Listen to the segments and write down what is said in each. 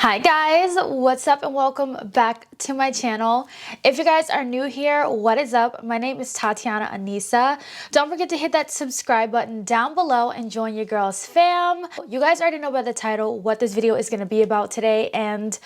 Hi guys, what's up and welcome back to my channel. If you guys are new here, what is up? My name is Tatiana Anissa. Don't forget to hit that subscribe button down below and join your girls fam. You guys already know by the title what this video is going to be about today, and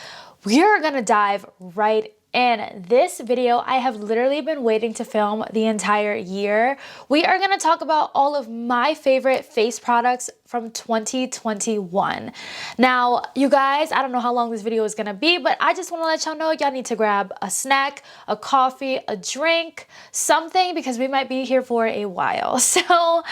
we are going to dive right in this video. I have literally been waiting to film the entire year. We are going to talk about all of my favorite face products from 2021. Now, you guys, I don't know how long this video is gonna be, but I just wanna let y'all know y'all need to grab a snack, a coffee, a drink, something, because we might be here for a while. So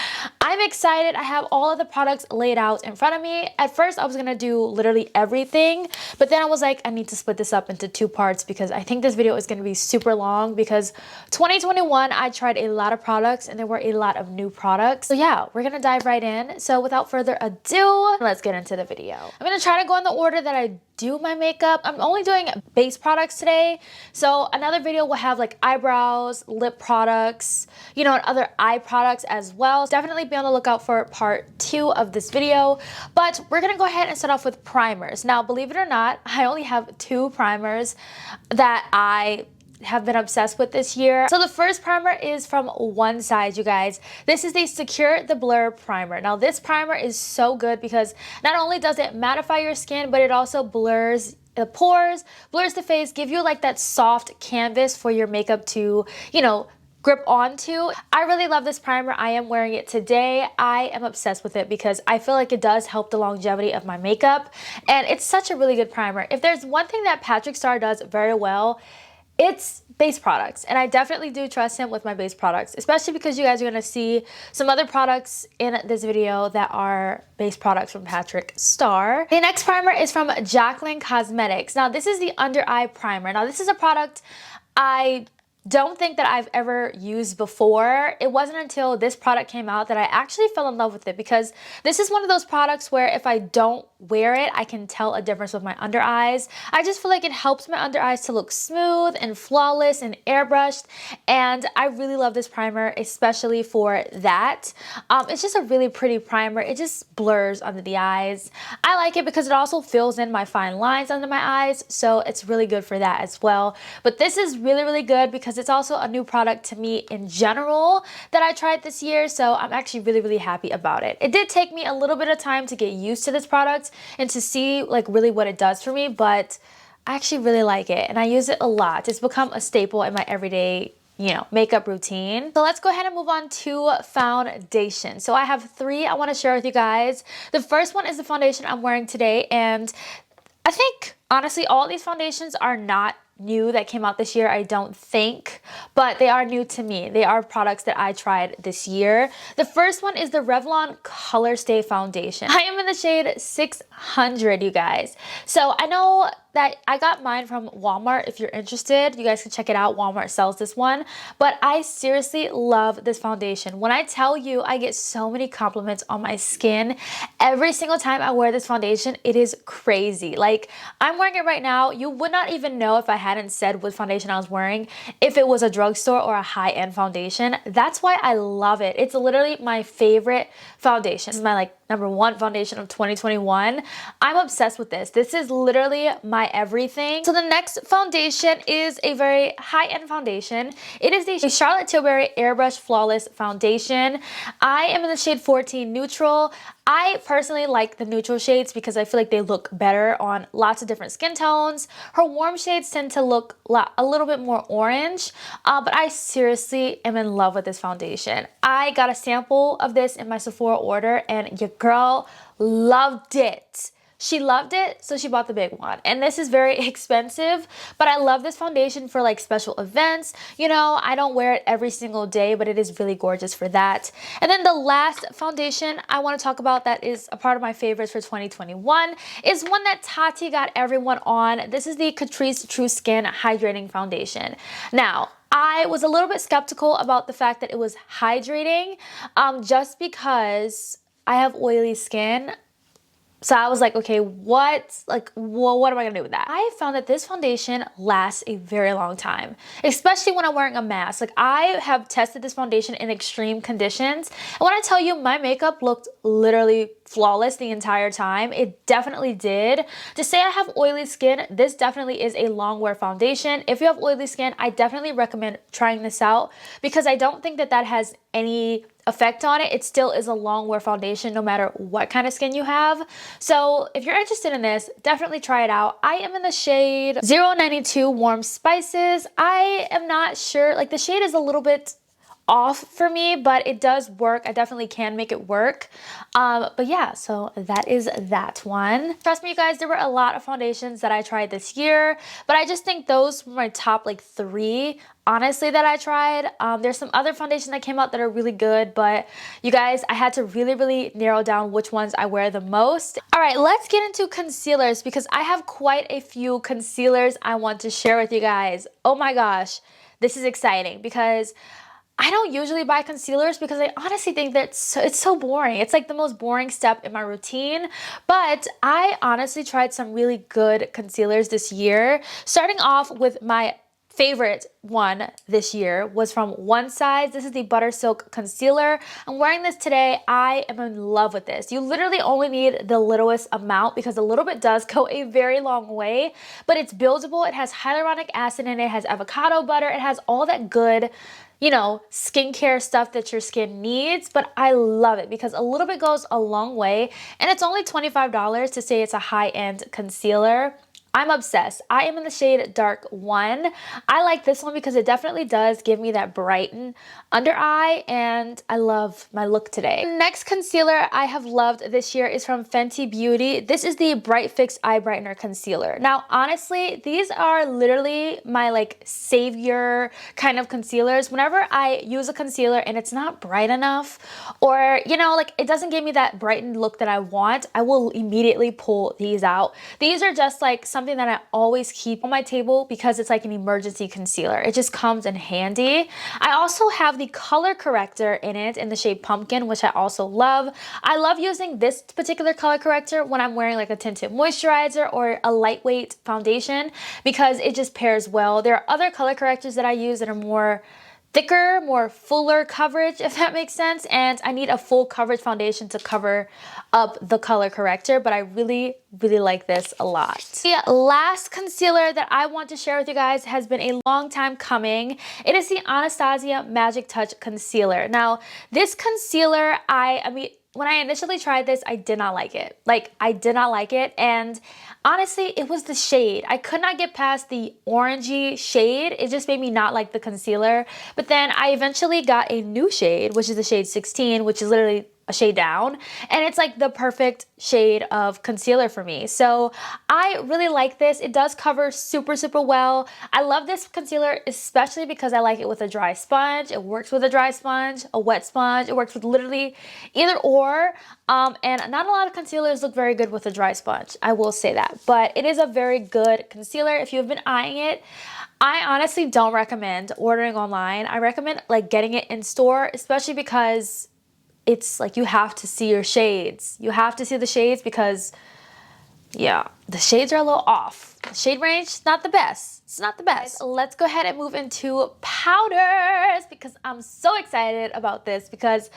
I'm excited. I have all of the products laid out in front of me. At first, I was gonna do literally everything, but then I was like, I need to split this up into two parts because I think this video is gonna be super long because 2021, I tried a lot of products and there were a lot of new products. So yeah, we're gonna dive right in. So without further ado, let's get into the video. I'm gonna try to go in the order that I do my makeup. I'm only doing base products today. So another video will have like eyebrows, lip products, you know, and other eye products as well. Definitely be on the lookout for part 2 of this video. But we're gonna go ahead and start off with primers. Now, believe it or not, I only have 2 primers that I have been obsessed with this year. So the first primer is from One Size, you guys. This is the Secure the Blur primer. Now this primer is so good because not only does it mattify your skin, but it also blurs the pores, blurs the face, give you like that soft canvas for your makeup to, you know, grip onto. I really love this primer. I am wearing it today. I am obsessed with it because I feel like it does help the longevity of my makeup, and it's such a really good primer. If there's one thing that Patrick Starrr does very well, it's base products, and I definitely do trust him with my base products, especially because you guys are going to see some other products in this video that are base products from Patrick Starrr. The next primer is from Jaclyn Cosmetics. Now this is the under eye primer. Now this is a product I don't think that I've ever used before. It wasn't until this product came out that I actually fell in love with it, because this is one of those products where if I don't wear it, I can tell a difference with my under eyes. I just feel like it helps my under eyes to look smooth and flawless and airbrushed, and I really love this primer, especially for that. It's just a really pretty primer. It just blurs under the eyes. I like it because it also fills in my fine lines under my eyes, so it's really good for that as well. But this is really, really good because it's also a new product to me in general that I tried this year, so I'm actually really, really happy about it. It did take me a little bit of time to get used to this product and to see like really what it does for me, but I actually really like it and I use it a lot. It's become a staple in my everyday, you know, makeup routine. So let's go ahead and move on to foundation. So I have 3 I want to share with you guys. The first one is the foundation I'm wearing today, and I think honestly all these foundations are not new that came out this year, I don't think, but they are new to me. They are products that I tried this year. The first one is the Revlon Color Stay Foundation. I am in the shade 600, you guys. So I know that I got mine from Walmart. If you're interested, you guys can check it out. Walmart sells this one, but I seriously love this foundation. When I tell you, I get so many compliments on my skin every single time I wear this foundation. It is crazy. Like, I'm wearing it right now. You would not even know if I hadn't said what foundation I was wearing if it was a drugstore or a high-end foundation. That's why I love it. It's literally my favorite foundation. This is my like #1 foundation of 2021. I'm obsessed with this. This is literally my everything. So the next foundation is a very high-end foundation. It is the Charlotte Tilbury Airbrush Flawless Foundation. I am in the shade 14 Neutral. I personally like the neutral shades because I feel like they look better on lots of different skin tones. Her warm shades tend to look a little bit more orange, but I seriously am in love with this foundation. I got a sample of this in my Sephora order and your girl loved it. She loved it, so she bought the big one. And this is very expensive, but I love this foundation for like special events. You know, I don't wear it every single day, but it is really gorgeous for that. And then the last foundation I want to talk about that is a part of my favorites for 2021 is one that Tati got everyone on. This is the Catrice True Skin Hydrating Foundation. Now, I was a little bit skeptical about the fact that it was hydrating, just because I have oily skin. So I was like, okay, what am I gonna do with that? I found that this foundation lasts a very long time, especially when I'm wearing a mask. Like, I have tested this foundation in extreme conditions, and when I tell you, my makeup looked literally flawless the entire time. It definitely did. To say I have oily skin, this definitely is a long wear foundation. If you have oily skin, I definitely recommend trying this out because I don't think that that has any effect on it. It still is a long wear foundation no matter what kind of skin you have. So if you're interested in this, definitely try it out. I am in the shade 092 Warm Spices. I am not sure, like the shade is a little bit off for me, but it does work. I definitely can make it work. But yeah, so that is that one. Trust me, you guys, there were a lot of foundations that I tried this year, but I just think those were my top like 3, honestly, that I tried. There's some other foundations that came out that are really good, but you guys, I had to really narrow down which ones I wear the most. All right, let's get into concealers because I have quite a few concealers I want to share with you guys. Oh my gosh, this is exciting because I don't usually buy concealers because I honestly think that it's so boring. It's like the most boring step in my routine. But I honestly tried some really good concealers this year. Starting off with my favorite one this year was from One Size. This is the Butter Silk Concealer. I'm wearing this today. I am in love with this. You literally only need the littlest amount because a little bit does go a very long way, but it's buildable. It has hyaluronic acid in it. It has avocado butter. It has all that good, you know, skincare stuff that your skin needs, but I love it because a little bit goes a long way and it's only $25 to say it's a high-end concealer. I'm obsessed. I am in the shade Dark 1. I like this one because it definitely does give me that brighten under eye and I love my look today. Next concealer I have loved this year is from Fenty Beauty. This is the Bright Fix Eye Brightener Concealer. Now, honestly, these are literally my like savior kind of concealers. Whenever I use a concealer and it's not bright enough or, you know, like it doesn't give me that brightened look that I want, I will immediately pull these out. These are just like something that I always keep on my table because it's like an emergency concealer. It just comes in handy. I also have the color corrector in it in the shade Pumpkin, which I also love. I love using this particular color corrector when I'm wearing like a tinted moisturizer or a lightweight foundation because it just pairs well. There are other color correctors that I use that are more thicker, more fuller coverage, if that makes sense, and I need a full coverage foundation to cover up the color corrector, but I really like this a lot. The last concealer that I want to share with you guys has been a long time coming. It is the Anastasia Magic Touch Concealer. Now, this concealer, I mean, when I initially tried this, I did not like it. Like, I did not like it. And honestly, it was the shade. I could not get past the orangey shade. It just made me not like the concealer. But then I eventually got a new shade, which is the shade 16, which is literally a shade down, and it's like the perfect shade of concealer for me. So I really like this. It does cover super well. I love this concealer especially because I like it with a dry sponge. It works with a dry sponge, a wet sponge. It works with literally either or. And not a lot of concealers look very good with a dry sponge, I will say that, but it is a very good concealer if you've been eyeing it. I honestly don't recommend ordering online. I recommend like getting it in store, especially because it's like you have to see your shades. You have to see the shades because, yeah, the shades are a little off. The shade range, not the best. It's not the best. Let's go ahead and move into powders because I'm so excited about this because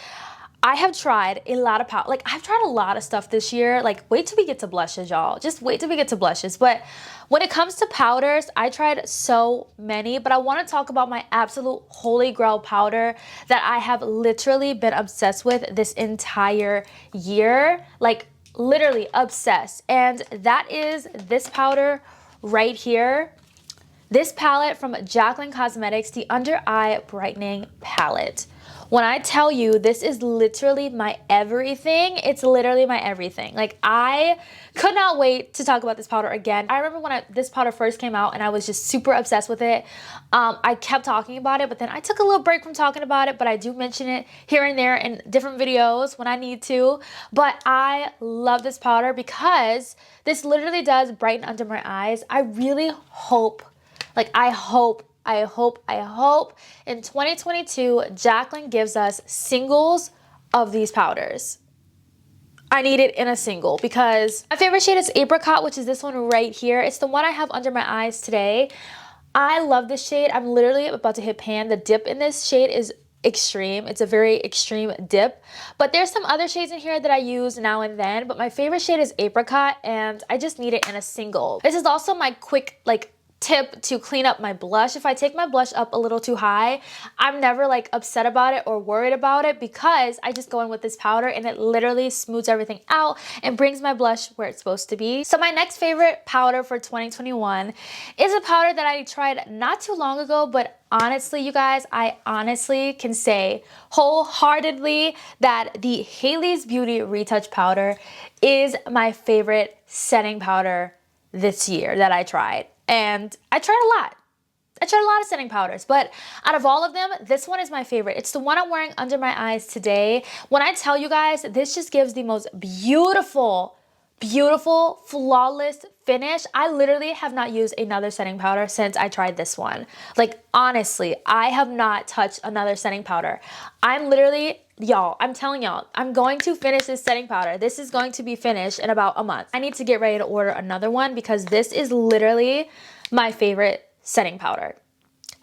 I have tried a lot of powder. Like, I've tried a lot of stuff this year. Like, wait till we get to blushes, y'all. Just wait till we get to blushes. But when it comes to powders, I tried so many, but I want to talk about my absolute holy grail powder that I have literally been obsessed with this entire year. Like, literally obsessed. And that is this powder right here. This palette from Jaclyn Cosmetics, the Under Eye Brightening Palette. When I tell you this is literally my everything, it's literally my everything. Like, I could not wait to talk about this powder again. I remember when this powder first came out and I was just super obsessed with it. I kept talking about it, but then I took a little break from talking about it, but I do mention it here and there in different videos when I need to. But I love this powder because this literally does brighten under my eyes. I really hope, like I hope in 2022, Jaclyn gives us singles of these powders. I need it in a single because my favorite shade is Apricot, which is this one right here. It's the one I have under my eyes today. I love this shade. I'm literally about to hit pan. The dip in this shade is extreme. It's a very extreme dip, but there's some other shades in here that I use now and then, but my favorite shade is apricot, and I just need it in a single. This is also my quick like tip to clean up my blush. If I take my blush up a little too high, I'm never like upset about it or worried about it, because I just go in with this powder and it literally smooths everything out and brings my blush where it's supposed to be. So my next favorite powder for 2021 is a powder that I tried not too long ago, but honestly, you guys, I honestly can say wholeheartedly that the Hailey's Beauty Retouch powder is my favorite setting powder this year that I tried. And I tried a lot. I tried a lot of setting powders, but out of all of them, this one is my favorite. It's the one I'm wearing under my eyes today. When I tell you guys, this just gives the most beautiful, beautiful, flawless finish. I literally have not used another setting powder since I tried this one. Like, honestly, I have not touched another setting powder. I'm literally, y'all, I'm telling y'all, I'm going to finish this setting powder. This is going to be finished in about a month. I need to get ready to order another one because this is literally my favorite setting powder.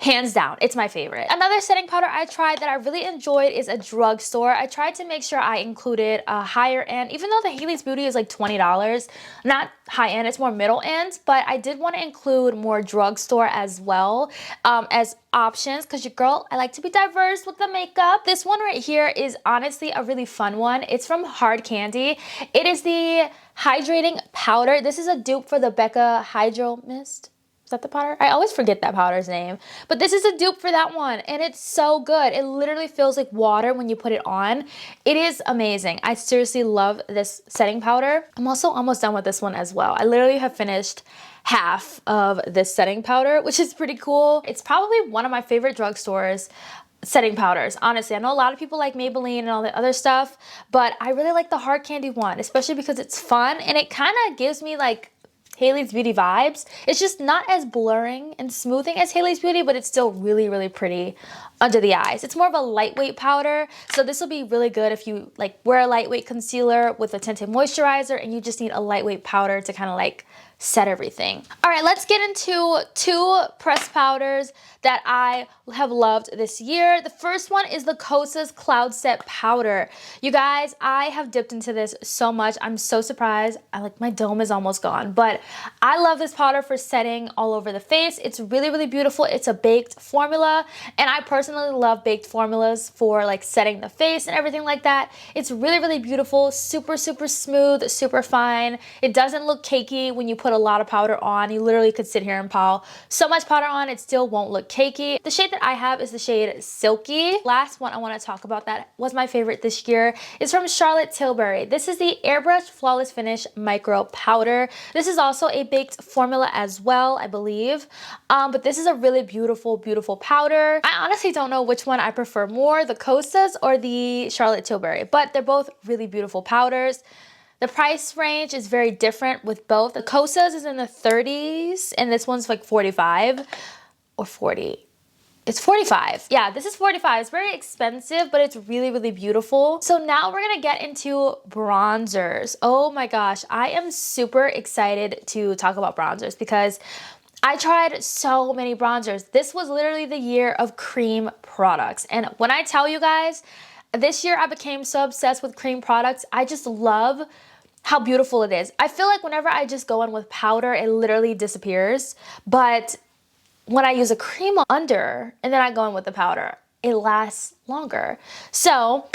Hands down, it's my favorite. Another setting powder I tried that I really enjoyed is a drugstore. I tried to make sure I included a higher end, even though the Hailey's Beauty is like $20, not high end, it's more middle end, but I did want to include more drugstore as well as options, because your girl, I like to be diverse with the makeup. This one right here is honestly a really fun one. It's from Hard Candy. It is the hydrating powder. This is a dupe for the Becca Hydro Mist. Is that the powder? I always forget that powder's name. But this is a dupe for that one, and it's so good. It literally feels like water when you put it on. It is amazing. I seriously love this setting powder. I'm also almost done with this one as well. I literally have finished half of this setting powder, which is pretty cool. It's probably one of my favorite drugstores setting powders. Honestly, I know a lot of people like Maybelline and all the other stuff, but I really like the Hard Candy one, especially because it's fun and it kind of gives me like Hailey's Beauty vibes. It's just not as blurring and smoothing as Hailey's Beauty, but it's still really, really pretty under the eyes. It's more of a lightweight powder, so this will be really good if you like wear a lightweight concealer with a tinted moisturizer and you just need a lightweight powder to kind of like set everything. All right, let's get into two pressed powders that I have loved this year. The first one is the Kosas Cloud Set Powder. You guys, I have dipped into this so much. I'm so surprised. My dome is almost gone, but I love this powder for setting all over the face. It's really, really beautiful. It's a baked formula, and I personally love baked formulas for like setting the face and everything like that. It's really, really beautiful, super, super smooth, super fine. It doesn't look cakey when you put a lot of powder on. You literally could sit here and pile so much powder on, it still won't look cakey. The shade that I have is the shade Silky. Last one I want to talk about that was my favorite this year is from Charlotte Tilbury. This is the Airbrushed Flawless Finish Micro Powder. This is also a baked formula as well, I believe. But this is a really beautiful, beautiful powder. I honestly don't know which one I prefer more, the Kosas or the Charlotte Tilbury, but they're both really beautiful powders. The price range is very different with both. The Kosas is in the 30s and this one's like 45 or 40. It's 45. Yeah, this is 45. It's very expensive, but it's really, really beautiful. So now we're gonna get into bronzers. Oh my gosh, I am super excited to talk about bronzers because I tried so many bronzers. This was literally the year of cream products. And when I tell you guys, this year I became so obsessed with cream products. I just love how beautiful it is. I feel like whenever I just go in with powder, it literally disappears. But when I use a cream under and then I go in with the powder, it lasts longer. So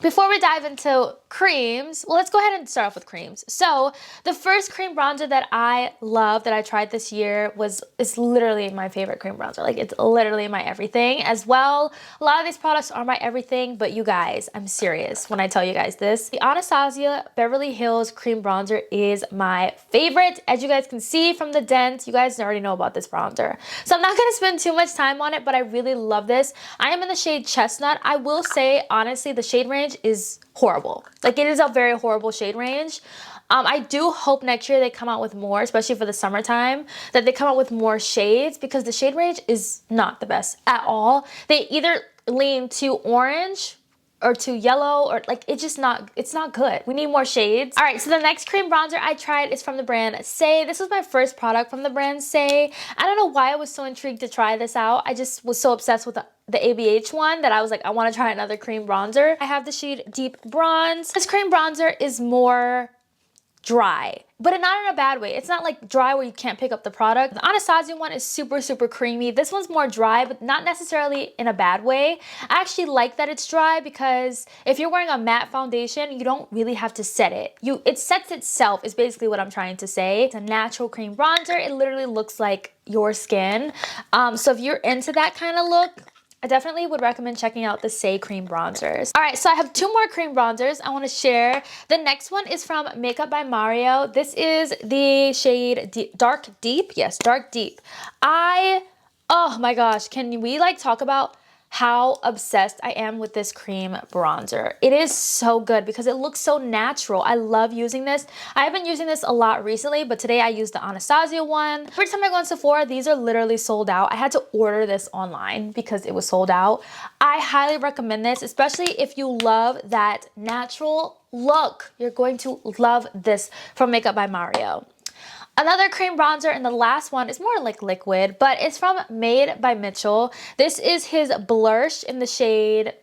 before we dive into creams, well, let's go ahead and start off with creams. So the first cream bronzer that I love that I tried this year is literally my favorite cream bronzer. Like, it's literally my everything as well. A lot of these products are my everything, but you guys, I'm serious when I tell you guys this. The Anastasia Beverly Hills cream bronzer is my favorite. As you guys can see from the dent, you guys already know about this bronzer. So I'm not gonna spend too much time on it, but I really love this. I am in the shade Chestnut. I will say, honestly, the shade range is horrible. Like, it is a very horrible shade range. I do hope next year they come out with more, especially for the summertime, that they come out with more shades because the shade range is not the best at all. They either lean too orange or too yellow, or like it's not good. We need more shades. All right, so the next cream bronzer I tried is from the brand Saie. This was my first product from the brand Saie. I don't know why I was so intrigued to try this out. I just was so obsessed with the ABH one that I was like, I want to try another cream bronzer. I have the shade Deep Bronze. This cream bronzer is more dry, but not in a bad way. It's not like dry where you can't pick up the product. The Anastasia one is super, super creamy. This one's more dry, but not necessarily in a bad way. I actually like that it's dry because if you're wearing a matte foundation, you don't really have to set it. It sets itself is basically what I'm trying to say. It's a natural cream bronzer. It literally looks like your skin. So if you're into that kind of look, I definitely would recommend checking out the Saie cream bronzers. All right, so I have 2 more cream bronzers I want to share. The next one is from Makeup by Mario. This is the shade Dark Deep. Yes, Dark Deep. Oh my gosh, can we like talk about how obsessed I am with this cream bronzer? It is so good because it looks so natural. I love using this. I have been using this a lot recently, but today I used the Anastasia one. Every time I go in Sephora, these are literally sold out. I had to order this online because it was sold out. I highly recommend this, especially if you love that natural look. You're going to love this from Makeup by Mario. Another cream bronzer, and the last one is more like liquid, but it's from Made by Mitchell. This is his blush in the shade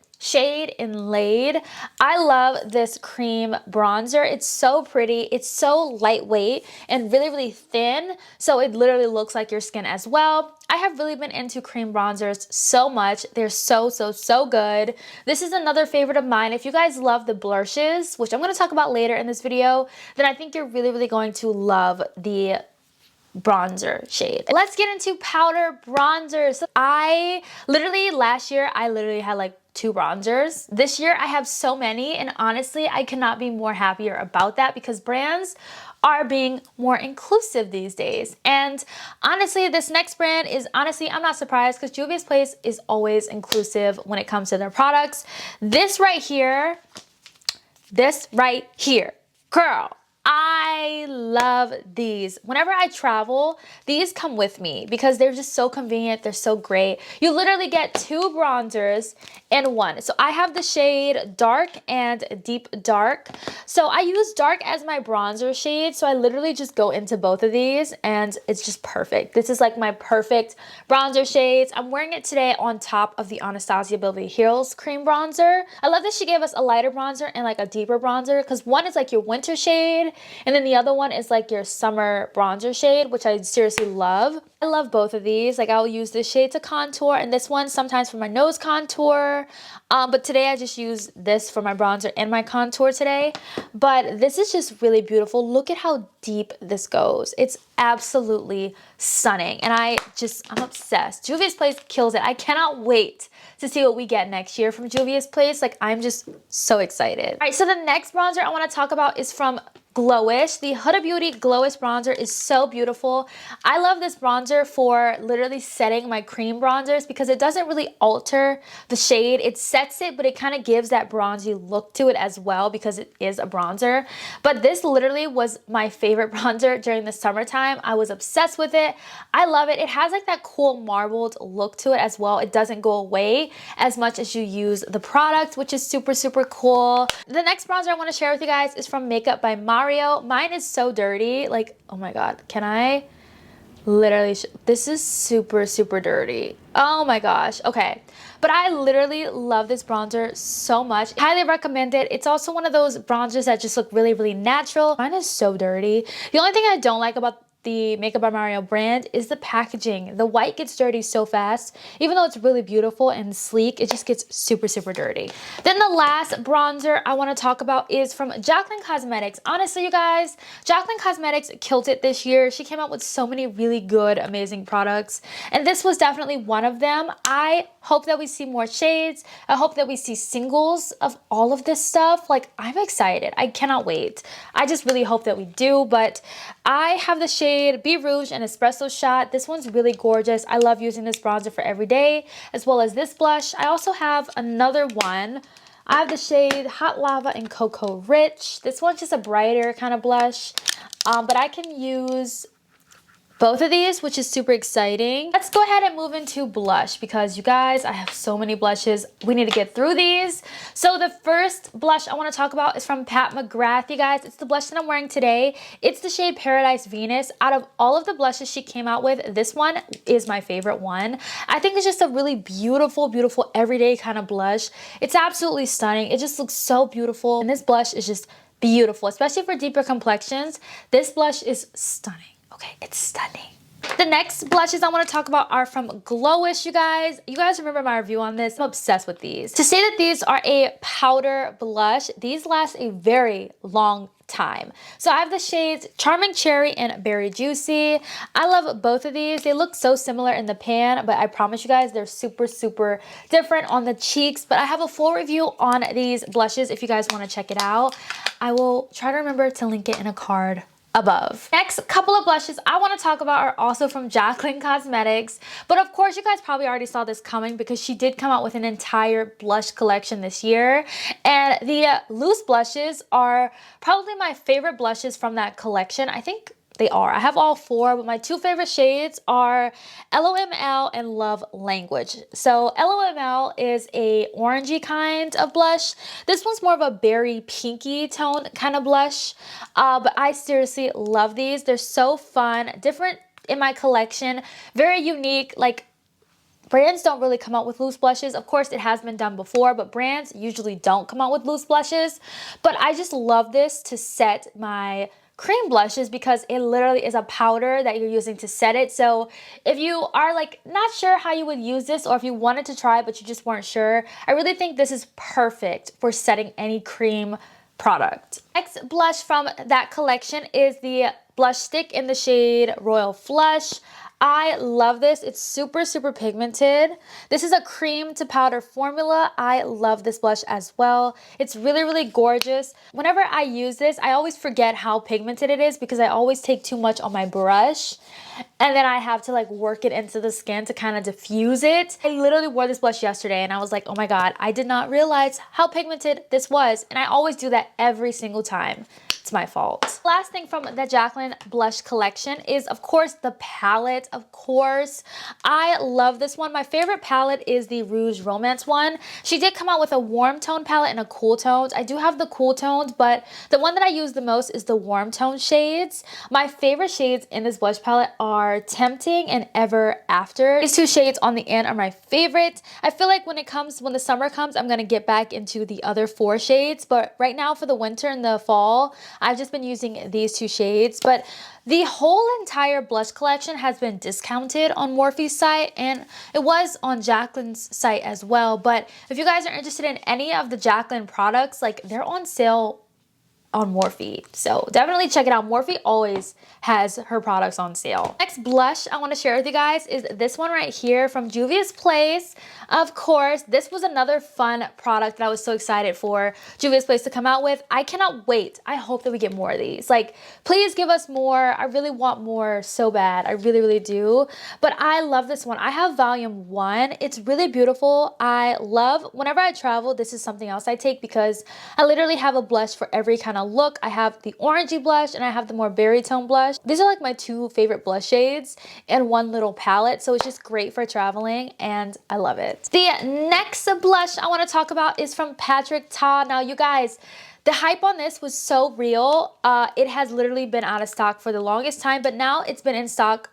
Inlaid. I love this cream bronzer. It's so pretty. It's so lightweight and really, really thin. So it literally looks like your skin as well. I have really been into cream bronzers so much. They're so, so, so good. This is another favorite of mine. If you guys love the blushes, which I'm going to talk about later in this video, then I think you're really, really going to love the bronzer shade. Let's get into powder bronzers. So last year, I literally had like 2 bronzers. This year I have so many, and honestly, I cannot be more happier about that because brands are being more inclusive these days. And honestly, this next brand is I'm not surprised because Juvia's Place is always inclusive when it comes to their products. This right here, girl, I love these. Whenever I travel, these come with me because they're just so convenient. They're so great. You literally get 2 bronzers in one. So I have the shade Dark and Deep Dark. So I use Dark as my bronzer shade. So I literally just go into both of these and it's just perfect. This is like my perfect bronzer shades. I'm wearing it today on top of the Anastasia Beverly Hills cream bronzer. I love that she gave us a lighter bronzer and like a deeper bronzer because one is like your winter shade, and then the other one is like your summer bronzer shade, which I seriously love. I love both of these. Like I'll use this shade to contour and this one sometimes for my nose contour. But today I just use this for my bronzer and my contour today. But this is just really beautiful. Look at how deep this goes. It's absolutely stunning. And I'm obsessed. Juvia's Place kills it. I cannot wait to see what we get next year from Juvia's Place. Like I'm just so excited. All right, so the next bronzer I want to talk about is from Glowish. The Huda Beauty Glowish bronzer is so beautiful. I love this bronzer for literally setting my cream bronzers because it doesn't really alter the shade. It sets it, but it kind of gives that bronzy look to it as well because it is a bronzer. But this literally was my favorite bronzer during the summertime. I was obsessed with it. I love it. It has like that cool marbled look to it as well. It doesn't go away as much as you use the product, which is super, super cool. The next bronzer I want to share with you guys is from Makeup by Mario. Mine is so dirty. Like, oh my God, can I literally, this is super, super dirty. Oh my gosh. Okay. But I literally love this bronzer so much. Highly recommend it. It's also one of those bronzers that just look really, really natural. Mine is so dirty. The only thing I don't like about the Makeup by Mario brand is the packaging. The white gets dirty so fast. Even though it's really beautiful and sleek, it just gets super, super dirty. Then the last bronzer I want to talk about is from Jaclyn Cosmetics. Honestly, you guys, Jaclyn Cosmetics killed it this year. She came out with so many really good, amazing products. And this was definitely one of them. I hope that we see more shades. I hope that we see singles of all of this stuff. Like, I'm excited. I cannot wait. I just really hope that we do. But I have the shade Be Rouge and Espresso Shot. This one's really gorgeous. I love using this bronzer for every day, as well as this blush. I also have another one. I have the shade Hot Lava and Cocoa Rich. This one's just a brighter kind of blush, but I can use both of these, which is super exciting. Let's go ahead and move into blush because you guys, I have so many blushes. We need to get through these. So the first blush I want to talk about is from Pat McGrath, you guys. It's the blush that I'm wearing today. It's the shade Paradise Venus. Out of all of the blushes she came out with, this one is my favorite one. I think it's just a really beautiful, beautiful everyday kind of blush. It's absolutely stunning. It just looks so beautiful. And this blush is just beautiful, especially for deeper complexions. This blush is stunning. Okay, it's stunning. The next blushes I want to talk about are from Glowish, you guys. You guys remember my review on this? I'm obsessed with these. To say that these are a powder blush, these last a very long time. So I have the shades Charming Cherry and Berry Juicy. I love both of these. They look so similar in the pan, but I promise you guys they're super, super different on the cheeks. But I have a full review on these blushes if you guys want to check it out. I will try to remember to link it in a card above. Next couple of blushes I want to talk about are also from Jaclyn Cosmetics, but of course you guys probably already saw this coming because she did come out with an entire blush collection this year, and the loose blushes are probably my favorite blushes from that collection. I think they are. I have all four, but my two favorite shades are LOML and Love Language. So LOML is a orangey kind of blush. This one's more of a berry pinky tone kind of blush, but I seriously love these. They're so fun, different in my collection, very unique. Like, brands don't really come out with loose blushes. Of course, it has been done before, but brands usually don't come out with loose blushes. But I just love this to set my cream blushes because it literally is a powder that you're using to set it. So if you are like not sure how you would use this, or if you wanted to try but you just weren't sure, I really think this is perfect for setting any cream product. Next blush from that collection is the blush stick in the shade Royal Flush. I love this. It's super, super pigmented. This is a cream to powder formula. I love this blush as well. It's really, really gorgeous. Whenever I use this, I always forget how pigmented it is because I always take too much on my brush. And then I have to like work it into the skin to kind of diffuse it. I literally wore this blush yesterday and I was like, oh my God, I did not realize how pigmented this was. And I always do that every single time. It's my fault. Last thing from the Jaclyn blush collection is, of course, the palette. Of course, I love this one. My favorite palette is the Rouge Romance one. She did come out with a warm tone palette and a cool tones. I do have the cool tones, but the one that I use the most is the warm tone shades. My favorite shades in this blush palette are Tempting and Ever After. These two shades on the end are my favorite. I feel like when the summer comes, I'm gonna get back into the other four shades, but right now for the winter and the fall, I've just been using these two shades. But the whole entire blush collection has been discounted on Morphe's site, and it was on Jaclyn's site as well. But if you guys are interested in any of the Jaclyn products, like, they're on sale on Morphe, so definitely check it out. Morphe always has her products on sale. Next blush I want to share with you guys is this one right here from Juvia's Place. Of course, this was another fun product that I was so excited for Juvia's Place to come out with. I cannot wait. I hope that we get more of these. Like, please give us more. I really want more so bad. I really, really do. But I love this one. I have volume 1. It's really beautiful. I love, whenever I travel, this is something else I take because I literally have a blush for every kind of look. I have the orangey blush and I have the more berry tone blush. These are like my two favorite blush shades in one little palette, so it's just great for traveling and I love it. The next blush I want to talk about is from Patrick Ta. Now you guys, the hype on this was so real. It has literally been out of stock for the longest time, but now it's been in stock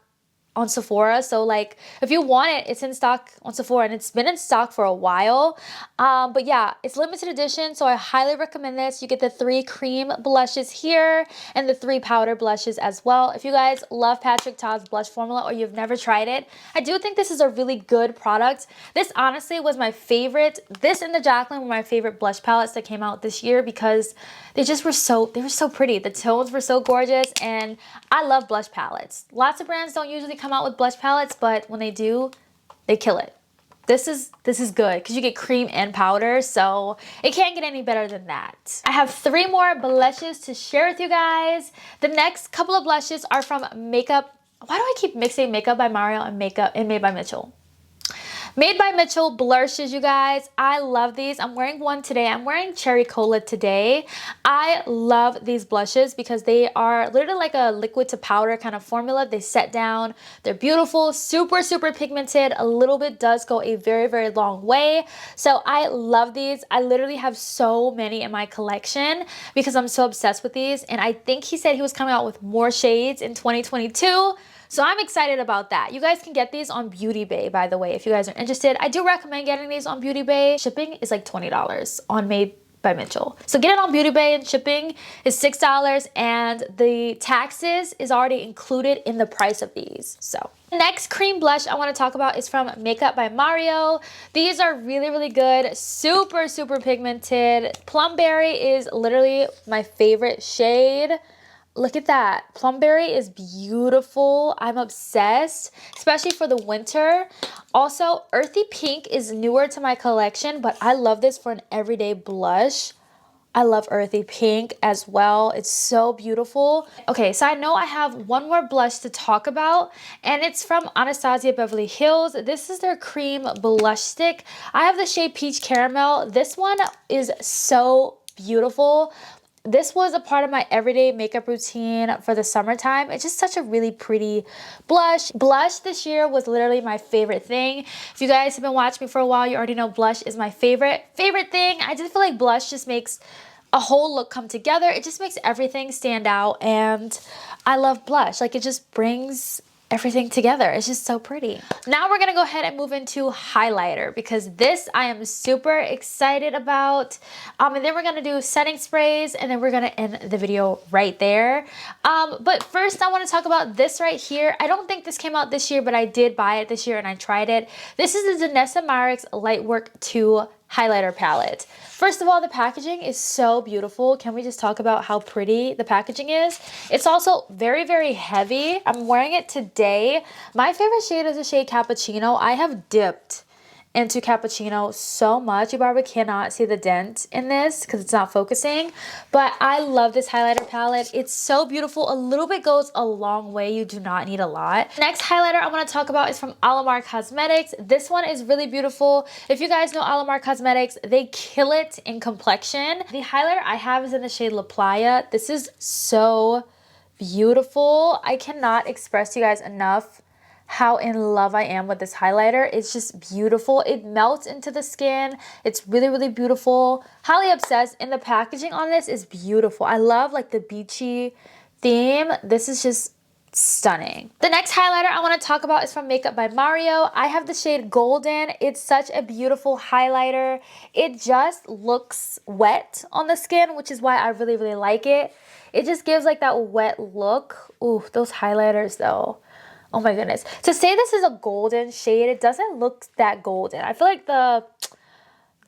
on Sephora. So like, if you want it, it's in stock on Sephora, and it's been in stock for a while. But yeah, it's limited edition, so I highly recommend this. You get the 3 cream blushes here and the 3 powder blushes as well. If you guys love Patrick Ta's blush formula or you've never tried it, I do think this is a really good product. This honestly was my favorite. This and the Jaclyn were my favorite blush palettes that came out this year because they were so pretty. The tones were so gorgeous, and I love blush palettes. Lots of brands don't usually come out with blush palettes, but when they do, they kill it. This is good because you get cream and powder, so it can't get any better than that. I have 3 more blushes to share with you guys. The next couple of blushes are from Makeup. Why do I keep mixing Makeup by Mario and Made by Mitchell? Made by Mitchell blushes, you guys. I love these. I'm wearing one today. I'm wearing Cherry Cola today. I love these blushes because they are literally like a liquid to powder kind of formula. They set down. They're beautiful, super, super pigmented. A little bit does go a very, very long way. So I love these. I literally have so many in my collection because I'm so obsessed with these. And I think he said he was coming out with more shades in 2022. So I'm excited about that. You guys can get these on Beauty Bay, by the way, if you guys are interested. I do recommend getting these on Beauty Bay. Shipping is like $20 on Made by Mitchell. So get it on Beauty Bay and shipping is $6 and the taxes is already included in the price of these. So next cream blush I want to talk about is from Makeup by Mario. These are really, really good. Super, super pigmented. Plumberry is literally my favorite shade. Look at that. Plumberry is beautiful. I'm obsessed, especially for the winter. Also, Earthy Pink is newer to my collection, but I love this for an everyday blush. I love Earthy Pink as well. It's so beautiful. Okay, so I know I have one more blush to talk about, and it's from Anastasia Beverly Hills. This is their cream blush stick. I have the shade Peach Caramel. This one is so beautiful. This was a part of my everyday makeup routine for the summertime. It's just such a really pretty blush. Blush this year was literally my favorite thing. If you guys have been watching me for a while, you already know blush is my favorite thing. I just feel like blush just makes a whole look come together. It just makes everything stand out, and I love blush. Like, it just brings everything together. It's just so pretty. Now we're gonna go ahead and move into highlighter because this I am super excited about. And then we're gonna do setting sprays, and then we're gonna end the video right there. But first I want to talk about this right here. I don't think this came out this year, but I did buy it this year and I tried it. This is the Danessa Myricks Lightwork 2 highlighter palette. First of all, the packaging is so beautiful. Can we just talk about how pretty the packaging is? It's also very, very heavy. I'm wearing it today. My favorite shade is the shade Cappuccino. I have dipped into Cappuccino so much. You probably cannot see the dent in this because it's not focusing, but I love this highlighter palette. It's so beautiful. A little bit goes a long way. You do not need a lot. Next highlighter I want to talk about is from Alamar Cosmetics. This one is really beautiful. If you guys know Alamar Cosmetics, they kill it in complexion. The highlighter I have is in the shade La Playa. This is so beautiful. I cannot express to you guys enough how in love I am with this highlighter. It's just beautiful. It melts into the skin. It's really, really beautiful. Highly obsessed. And the packaging on this is beautiful. I love like the beachy theme. This is just stunning. The next highlighter I want to talk about is from Makeup by Mario. I have the shade Golden. It's such a beautiful highlighter. It just looks wet on the skin, which is why I really, really like it. It just gives like that wet look. Ooh, those highlighters though. Oh my goodness. To say this is a golden shade, it doesn't look that golden. I feel like the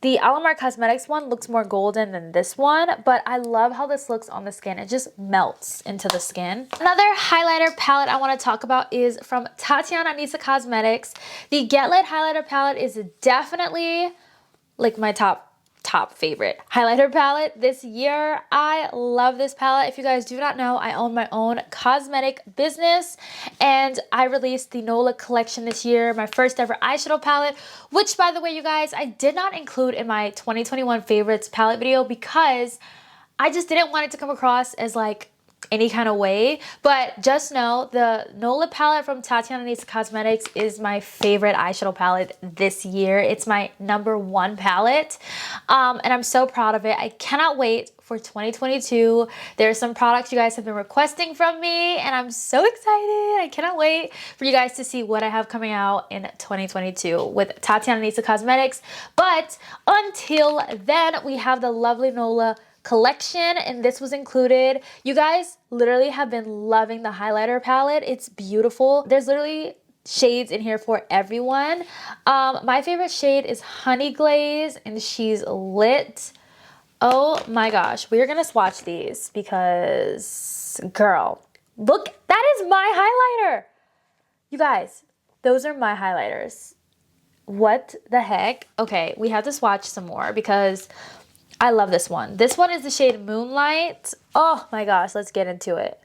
Alamar Cosmetics one looks more golden than this one, but I love how this looks on the skin. It just melts into the skin. Another highlighter palette I want to talk about is from Tatiana Anisa Cosmetics. The Get Lit highlighter palette is definitely like my top favorite highlighter palette this year. I love this palette. If you guys do not know, I own my own cosmetic business and I released the NOLA collection this year, my first ever eyeshadow palette, which by the way, you guys, I did not include in my 2021 favorites palette video because I just didn't want it to come across as like any kind of way. But just know the NOLA palette from Tatiana Anisa Cosmetics is my favorite eyeshadow palette this year. It's my #1 palette, and I'm so proud of it. I cannot wait for 2022. There's some products you guys have been requesting from me, and I'm so excited. I cannot wait for you guys to see what I have coming out in 2022 with Tatiana Anisa Cosmetics. But until then, we have the lovely NOLA collection, and this was included. You guys literally have been loving the highlighter palette. It's beautiful. There's literally shades in here for everyone. My favorite shade is Honey Glaze, and she's lit. Oh my gosh, we're gonna swatch these because, girl, look, that is my highlighter. You guys, those are my highlighters. What the heck? Okay, we have to swatch some more because I love this one. This one is the shade Moonlight. Oh my gosh, let's get into it.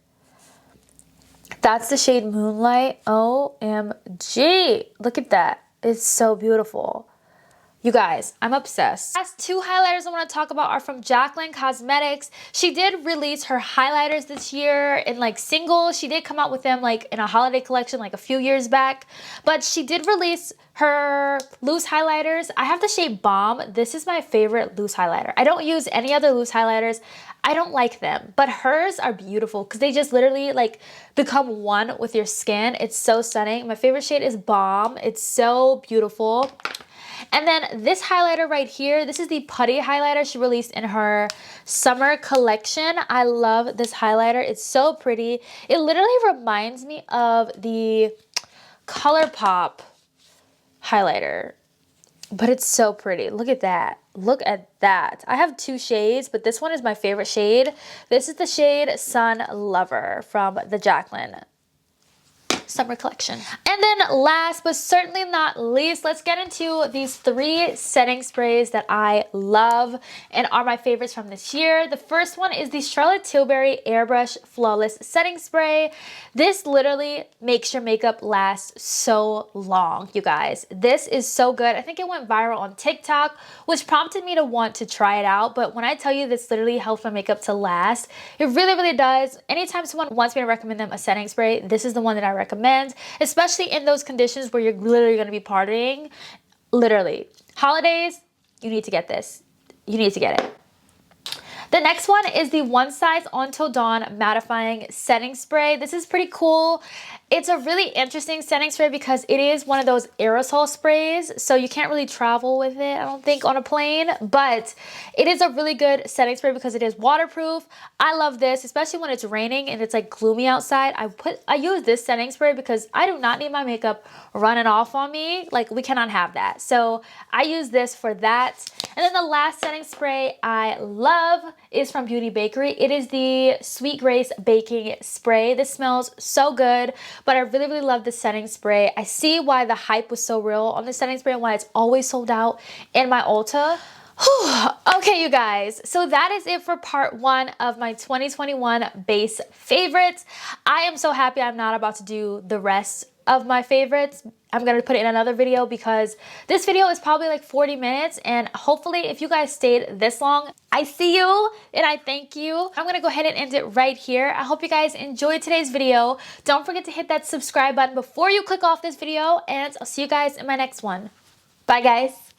That's the shade Moonlight. OMG. Look at that. It's so beautiful. You guys, I'm obsessed. Last two highlighters I want to talk about are from Jaclyn Cosmetics. She did release her highlighters this year in like singles. She did come out with them like in a holiday collection like a few years back. But she did release her loose highlighters. I have the shade Bomb. This is my favorite loose highlighter. I don't use any other loose highlighters. I don't like them, but hers are beautiful because they just literally like become one with your skin. It's so stunning. My favorite shade is Bomb. It's so beautiful. And then this highlighter right here, this is the Putty highlighter she released in her summer collection. I love this highlighter. It's so pretty. It literally reminds me of the ColourPop highlighter, but it's so pretty. Look at that. Look at that. I have two shades, but this one is my favorite shade. This is the shade Sun Lover from the Jaclyn summer collection. And then last but certainly not least, let's get into these three setting sprays that I love and are my favorites from this year. The first one is the Charlotte Tilbury Airbrush Flawless Setting Spray. This literally makes your makeup last so long, you guys. This is so good. I think it went viral on TikTok, which prompted me to want to try it out. But when I tell you this literally helps my makeup to last, it really, really does. Anytime someone wants me to recommend them a setting spray, this is the one that I recommend, especially in those conditions where you're literally going to be partying. Literally. Holidays, you need to get this. You need to get it. The next one is the One Size Until Dawn Mattifying Setting Spray. This is pretty cool. It's a really interesting setting spray because it is one of those aerosol sprays, so you can't really travel with it, I don't think, on a plane, but it is a really good setting spray because it is waterproof. I love this, especially when it's raining and it's like gloomy outside. I use this setting spray because I do not need my makeup running off on me. Like, we cannot have that. So I use this for that. And then the last setting spray I love is from Beauty Bakery. It is the Sweet Grace Baking Spray. This smells so good, but I really, really love this setting spray. I see why the hype was so real on this setting spray and why it's always sold out in my Ulta. Okay, you guys, so that is it for part one of my 2021 base favorites. I am so happy I'm not about to do the rest of my favorites. I'm going to put it in another video because this video is probably like 40 minutes, and hopefully if you guys stayed this long, I see you and I thank you. I'm going to go ahead and end it right here. I hope you guys enjoyed today's video. Don't forget to hit that subscribe button before you click off this video, and I'll see you guys in my next one. Bye, guys.